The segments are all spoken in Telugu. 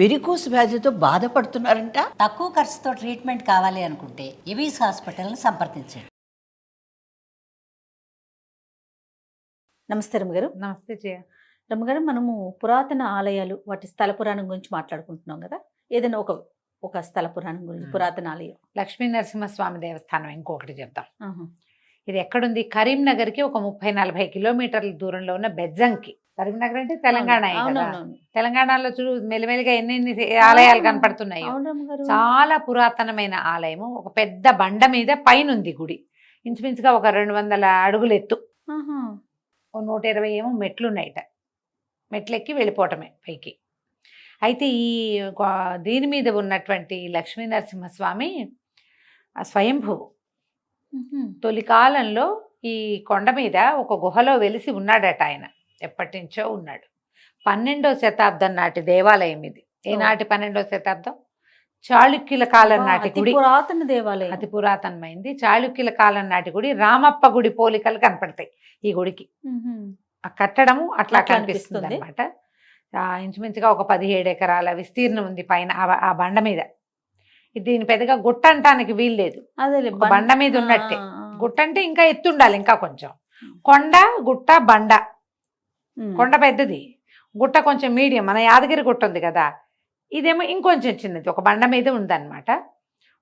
వెరికోస్ వ్యాధితో బాధపడుతున్నారంట. తక్కువ ఖర్చుతో ట్రీట్మెంట్ కావాలి అనుకుంటే ఎవిస్ హాస్పిటల్ని సంప్రదించండి. నమస్తే రమ్మగారు. నమస్తే జయ. రమ్మగారు, మనము పురాతన ఆలయాలు వాటి స్థల పురాణం గురించి మాట్లాడుకుంటున్నాం కదా. ఏదైనా ఒక స్థల పురాణం గురించి, పురాతన ఆలయం. లక్ష్మీ నరసింహస్వామి దేవస్థానం ఇంకొకటి చెప్తాం. ఇది ఎక్కడుంది? కరీంనగర్కి ఒక 30-40 కిలోమీటర్ల దూరంలో ఉన్న బెజ్జంకి. కరీంనగర్ అంటే తెలంగాణ. తెలంగాణలో చూడు మెల్లిమెల్లిగా ఎన్ని ఆలయాలు కనపడుతున్నాయి. చాలా పురాతనమైన ఆలయము. ఒక పెద్ద బండ మీద పైన ఉంది గుడి. ఇంచుమించుగా ఒక 200 అడుగులు ఎత్తు, 120 ఏమో మెట్లు ఉన్నాయిట. మెట్లెక్కి వెళ్ళిపోవటమే పైకి. అయితే ఈ దీని మీద ఉన్నటువంటి లక్ష్మీ నరసింహస్వామి స్వయంభువు. తొలి కాలంలో ఈ కొండ మీద ఒక గుహలో వెలిసి ఉన్నాడట ఆయన. ఎప్పటి నుంచో ఉన్నాడు. 12వ శతాబ్దం నాటి దేవాలయం ఇది. ఏనాటి 12వ శతాబ్దం? చాళుక్యుల కాలం నాటి గుడి. పురాతన దేవాలయం, అతి పురాతనమైంది. చాళుక్యుల కాలం నాటి గుడి. రామప్ప గుడి పోలికలు కనపడతాయి ఈ గుడికి. ఆ కట్టడము అట్లా కనిపిస్తుంది అనమాట. ఇంచుమించుగా ఒక 17 ఎకరాల విస్తీర్ణం ఉంది పైన ఆ బండ మీద. దీని పెద్దగా గుట్ట అంటానికి వీల్లేదు, బండ మీద ఉన్నట్టే. గుట్ట అంటే ఇంకా ఎత్తుండాలి, ఇంకా కొంచెం. కొండ, గుట్ట, బండ. కొండ పెద్దది, గుట్ట కొంచెం మీడియం. మన యాదగిరి గుట్ట ఉంది కదా, ఇదేమో ఇంకొంచెం చిన్నది, ఒక బండ మీద ఉందన్నమాట.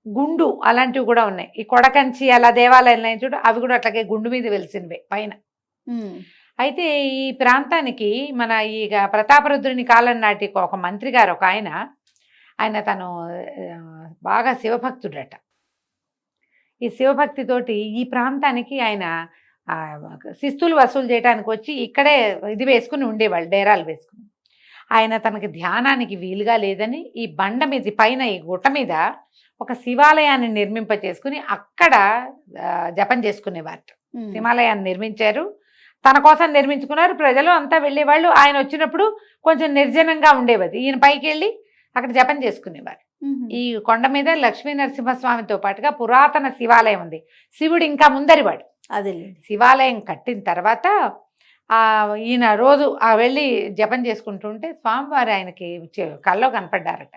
గుండు అలాంటివి కూడా ఉన్నాయి. ఈ కొడకంచి అలా దేవాలయాలు చూడు, అవి కూడా అట్లాగే గుండు మీద వెలిసినవే పైన. అయితే ఈ ప్రాంతానికి మన ఈ ప్రతాపరుద్రుని కాలం నాటి ఒక మంత్రి గారు, ఒక ఆయన తను బాగా శివభక్తుడట. ఈ శివభక్తితోటి ఈ ప్రాంతానికి ఆయన శిస్తులు వసూలు చేయడానికి వచ్చి ఇక్కడే ఇది వేసుకుని ఉండేవాళ్ళు, డేరాలు వేసుకుని. ఆయన తనకి ధ్యానానికి వీలుగా లేదని ఈ బండ మీద పైన ఈ గుట్ట మీద ఒక శివాలయాన్ని నిర్మింపచేసుకుని అక్కడ జపం చేసుకునేవారు. శివాలయాన్ని నిర్మించారు, తన కోసం నిర్మించుకున్నారు. ప్రజలు అంతా వెళ్ళేవాళ్ళు. ఆయన వచ్చినప్పుడు కొంచెం నిర్జనంగా ఉండేది. ఈయన పైకి వెళ్ళి అక్కడ జపం చేసుకునేవారు. ఈ కొండ మీద లక్ష్మీ నరసింహస్వామితో పాటుగా పురాతన శివాలయం ఉంది. శివుడు ఇంకా ముందరివాడు. అదే శివాలయం కట్టిన తర్వాత ఈయన రోజు వెళ్ళి జపం చేసుకుంటుంటే స్వామివారు ఆయనకి కల్లో కనపడ్డారట.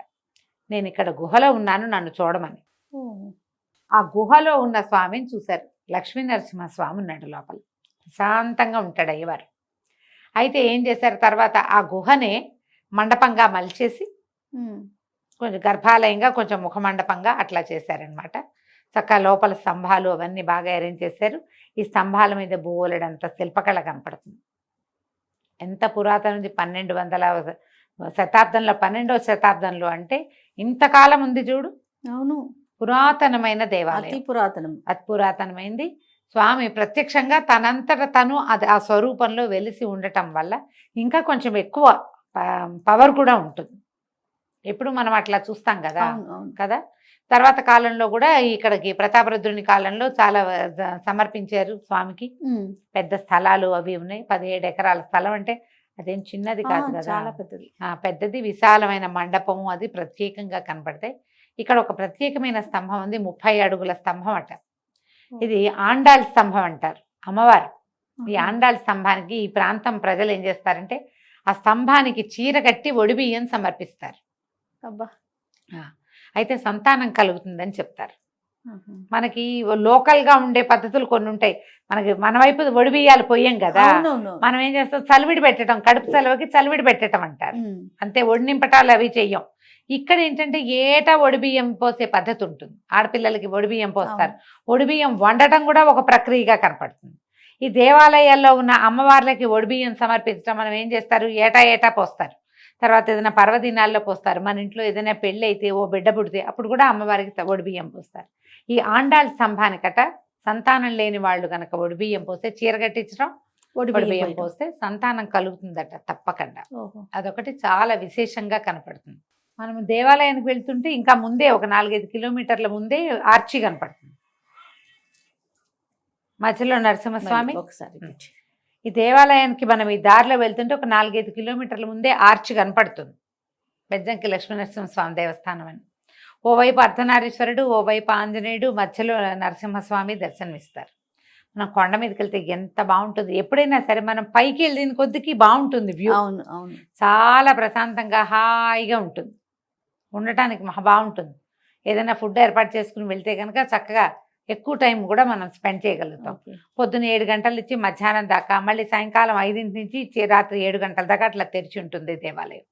నేను ఇక్కడ గుహలో ఉన్నాను, నన్ను చూడమని. ఆ గుహలో ఉన్న స్వామిని చూశారు. లక్ష్మీ నరసింహస్వామి ఉన్నాడు లోపల, శాంతంగా ఉంటాడు అయ్యవారు. అయితే ఏం చేశారు, తర్వాత ఆ గుహనే మండపంగా మలిచేసి కొంచెం గర్భాలయంగా, కొంచెం ముఖమండపంగా అట్లా చేశారనమాట. చక్కగా లోపల స్తంభాలు అవన్నీ బాగా అరేంజ్ చేశారు. ఈ స్తంభాల మీద బోలెడంత శిల్పకళ కనపడుతుంది. ఎంత పురాతనది! 1200వ శతాబ్దంలో, 12వ శతాబ్దంలో అంటే ఇంతకాలం ఉంది చూడు. అవును, పురాతనమైన దేవాలయం, అతి పురాతనమైంది. స్వామి ప్రత్యక్షంగా తనంతట తను అది ఆ స్వరూపంలో వెలిసి ఉండటం వల్ల ఇంకా కొంచెం ఎక్కువ పవర్ కూడా ఉంటుంది. ఎప్పుడు మనం అట్లా చూస్తాం కదా కదా. తర్వాత కాలంలో కూడా ఇక్కడికి ప్రతాపరుద్రుని కాలంలో చాలా సమర్పించారు స్వామికి. పెద్ద స్థలాలు అవి ఉన్నాయి. 17 ఎకరాల స్థలం అంటే అదేం చిన్నది కాదు కదా, చాలా పెద్దది. పెద్దది, విశాలమైన మండపము అది ప్రత్యేకంగా కనపడతాయి. ఇక్కడ ఒక ప్రత్యేకమైన స్తంభం ఉంది, 30 అడుగుల స్తంభం అట. ఇది ఆండాళ్ స్తంభం అంటారు, అమ్మవారు. ఈ ఆండాళ్ స్తంభానికి ఈ ప్రాంతం ప్రజలు ఏం చేస్తారంటే ఆ స్తంభానికి చీర కట్టి ఒడిబియ్యం సమర్పిస్తారు. అయితే సంతానం కలుగుతుందని చెప్తారు. మనకి లోకల్గా ఉండే పద్ధతులు కొన్ని ఉంటాయి. మన వైపు ఒడిబియ్యాలు పోయాం కదా, మనం ఏం చేస్తాం, చలివిడి పెట్టడం, కడుపు సెలవుకి చలివిడి పెట్టడం అంటారు. అంతే, ఒడి నింపటాలు అవి చెయ్యం. ఇక్కడ ఏంటంటే ఏటా ఒడిబియ్యం పోసే పద్ధతి ఉంటుంది. ఆడపిల్లలకి ఒడిబియ్యం పోస్తారు. ఒడిబియ్యం వండటం కూడా ఒక ప్రక్రియగా కనపడుతుంది. ఈ దేవాలయాల్లో ఉన్న అమ్మవార్లకి ఒడిబియ్యం సమర్పించడం మనం ఏం చేస్తారు, ఏటా పోస్తారు. తర్వాత ఏదైనా పర్వదినాల్లో పోస్తారు. మన ఇంట్లో ఏదైనా పెళ్ళి అయితే, ఓ బిడ్డ పుడితే అప్పుడు కూడా అమ్మవారికి ఒడిబియ్యం పోస్తారు. ఈ ఆండాళ్ స్తంభానికట సంతానం లేని వాళ్ళు కనుక ఒడిబియ్యం పోస్తే, చీర కట్టించడం, ఒడిబియ్యం పోస్తే సంతానం కలుగుతుందట తప్పకుండా. అదొకటి చాలా విశేషంగా కనపడుతుంది. మనం దేవాలయానికి వెళ్తుంటే ఇంకా ముందే ఒక 4-5 కిలోమీటర్ల ముందే ఆర్చి కనపడుతుంది. మధ్యలో నరసింహస్వామి. ఈ దేవాలయానికి మనం ఈ దారిలో వెళ్తుంటే ఒక 4-5 కిలోమీటర్ల ముందే ఆర్చి కనపడుతుంది. బెజ్జంకి లక్ష్మీనరసింహస్వామి దేవస్థానం అని. ఓవైపు అర్ధనారీశ్వరుడు, ఓవైపు ఆంజనేయుడు, మధ్యలో నరసింహస్వామి దర్శనమిస్తారు. మనం కొండ మీదకి వెళ్తే ఎంత బాగుంటుంది. ఎప్పుడైనా సరే మనం పైకి వెళ్ళిన కొద్దికి బాగుంటుంది వ్యూ. అవును అవును, చాలా ప్రశాంతంగా హాయిగా ఉంటుంది. ఉండటానికి మహా బాగుంటుంది. ఏదైనా ఫుడ్ ఏర్పాటు చేసుకుని వెళ్తే కనుక చక్కగా ఎక్కువ టైం కూడా మనం స్పెండ్ చేయగలుగుతాం. పొద్దున్న 7 గంటల నుంచి మధ్యాహ్నం దాకా, మళ్ళీ సాయంకాలం 5 నుంచి రాత్రి 7 గంటల దాకా అట్లా తెరిచి ఉంటుంది దేవాలయం.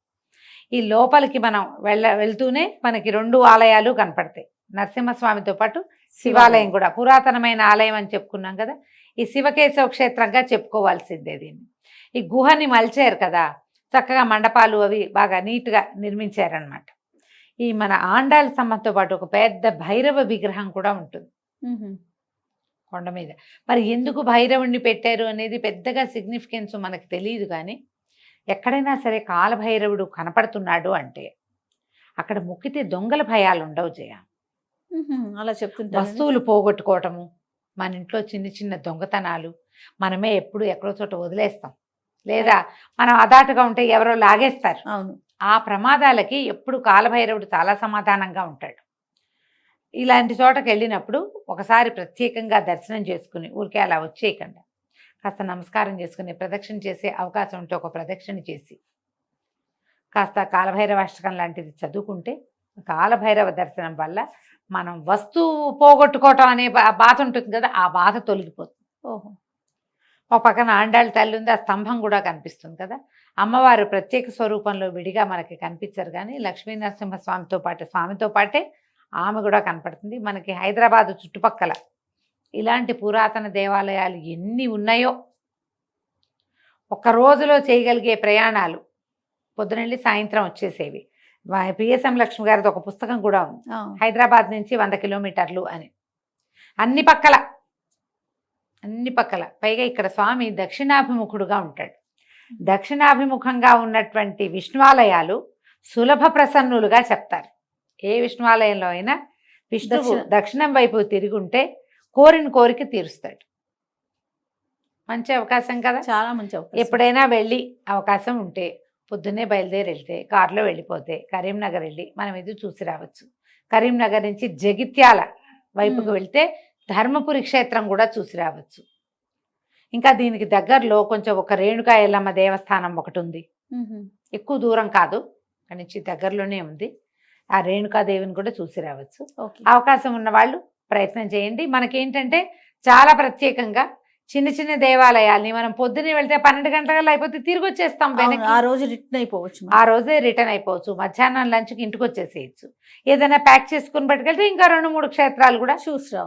ఈ లోపలికి మనం వెళ్తూనే మనకి 2 ఆలయాలు కనపడతాయి. నరసింహస్వామితో పాటు శివాలయం కూడా, పురాతనమైన ఆలయం అని చెప్పుకున్నాం కదా. ఈ శివకేశవ క్షేత్రంగా చెప్పుకోవాల్సిందే దీన్ని. ఈ గుహని మలిచారు కదా, చక్కగా మండపాలు అవి బాగా నీట్గా నిర్మించారనమాట. ఈ మన ఆండాళ్ళ స్తంభంతో పాటు ఒక పెద్ద భైరవ విగ్రహం కూడా ఉంటుంది కొండ మీద. మరి ఎందుకు భైరవుణ్ణి పెట్టారు అనేది పెద్దగా సిగ్నిఫికెన్స్ మనకు తెలియదు, కానీ ఎక్కడైనా సరే కాలభైరవుడు కనపడుతున్నాడు అంటే అక్కడ మొక్కితే దొంగల భయాలు ఉండవు జయ. అలా చెప్తుంటారు. వస్తువులు పోగొట్టుకోవటము, మన ఇంట్లో చిన్న చిన్న దొంగతనాలు, మనమే ఎప్పుడు ఎక్కడో చోట వదిలేస్తాం, లేదా మనం అదాటుగా ఉంటే ఎవరో లాగేస్తారు. అవును, ఆ ప్రమాదాలకి ఎప్పుడు కాలభైరవుడు చాలా సమాధానంగా ఉంటాడు. ఇలాంటి చోటకి వెళ్ళినప్పుడు ఒకసారి ప్రత్యేకంగా దర్శనం చేసుకుని ఊరికే అలా వచ్చేయకుండా కాస్త నమస్కారం చేసుకుని ప్రదక్షిణ చేసే అవకాశం ఉంటే ఒక ప్రదక్షిణ చేసి కాస్త కాలభైరవాష్టకం లాంటిది చదువుకుంటే కాలభైరవ దర్శనం వల్ల మనం వస్తువు పోగొట్టుకోవటం అనే బాధ ఉంటుంది కదా, ఆ బాధ తొలగిపోతుంది. ఓహో, ఒక పక్కన ఆండాళ్ళ తల్లి ఉంది, ఆ స్తంభం కూడా కనిపిస్తుంది కదా. అమ్మవారు ప్రత్యేక స్వరూపంలో విడిగా మనకి కనిపించరు, కానీ లక్ష్మీ నరసింహ స్వామితో పాటే ఆమె కూడా కనపడుతుంది. మనకి హైదరాబాదు చుట్టుపక్కల ఇలాంటి పురాతన దేవాలయాలు ఎన్ని ఉన్నాయో. ఒక రోజులో చేయగలిగే ప్రయాణాలు, పొద్దునెళ్ళి సాయంత్రం వచ్చేసేవి. పిఎస్ఎం లక్ష్మి గారిది ఒక పుస్తకం కూడా ఉంది, హైదరాబాద్ నుంచి 100 కిలోమీటర్లు అని. అన్ని పక్కల పైగా ఇక్కడ స్వామి దక్షిణాభిముఖుడుగా ఉంటాడు. దక్షిణాభిముఖంగా ఉన్నటువంటి విష్ణువాలయాలు సులభ ప్రసన్నులుగా చెప్తారు. ఏ విష్ణువాలయంలో అయినా విష్ణువు దక్షిణం వైపు తిరిగి ఉంటే కోరిన కోరిక తీరుస్తాడు. మంచి అవకాశం కదా, చాలా మంచి అవకాశం. ఎప్పుడైనా వెళ్ళి అవకాశం ఉంటే పొద్దున్నే బయలుదేరి వెళ్తే, కారులో వెళ్ళిపోతే కరీంనగర్ వెళ్ళి మనం ఇది చూసి రావచ్చు. కరీంనగర్ నుంచి జగిత్యాల వైపుకు వెళ్తే ధర్మపురి క్షేత్రం కూడా చూసి రావచ్చు. ఇంకా దీనికి దగ్గరలో కొంచెం ఒక రేణుకా ఎల్లమ్మ దేవస్థానం ఒకటి ఉంది, ఎక్కువ దూరం కాదు, అక్కడి నుంచి దగ్గరలోనే ఉంది. ఆ రేణుకాదేవిని కూడా చూసి రావచ్చు. అవకాశం ఉన్న వాళ్ళు ప్రయత్నం చేయండి. మనకేంటంటే చాలా ప్రత్యేకంగా చిన్న చిన్న దేవాలయాల్ని మనం పొద్దున్నే వెళ్తే 12 గంటల అయిపోతే తిరిగి వచ్చేస్తాం. ఆ రోజు రిటర్న్ అయిపోవచ్చు, ఆ రోజే రిటర్న్ అయిపోవచ్చు. మధ్యాహ్నం లంచ్కి ఇంటికి వచ్చేసేయచ్చు. ఏదైనా ప్యాక్ చేసుకుని పట్టుకెళ్తే ఇంకా 2-3 క్షేత్రాలు కూడా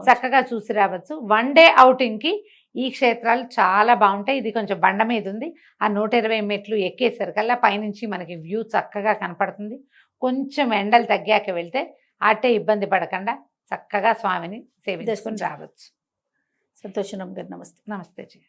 చక్కగా చూసి రావచ్చు. 1 డే అవుటింగ్కి ఈ క్షేత్రాలు చాలా బాగుంటాయి. ఇది కొంచెం బండ మీద ఉంది, ఆ 120 మెట్లు ఎక్కేసరికల్లా పైనుంచి మనకి వ్యూ చక్కగా కనపడుతుంది. కొంచెం ఎండలు తగ్గాక వెళ్తే అట్టే ఇబ్బంది పడకుండా చక్కగా స్వామిని సేవించుకుని రావచ్చు. సంతోషం గారు, నమస్తే. నమస్తే జీ.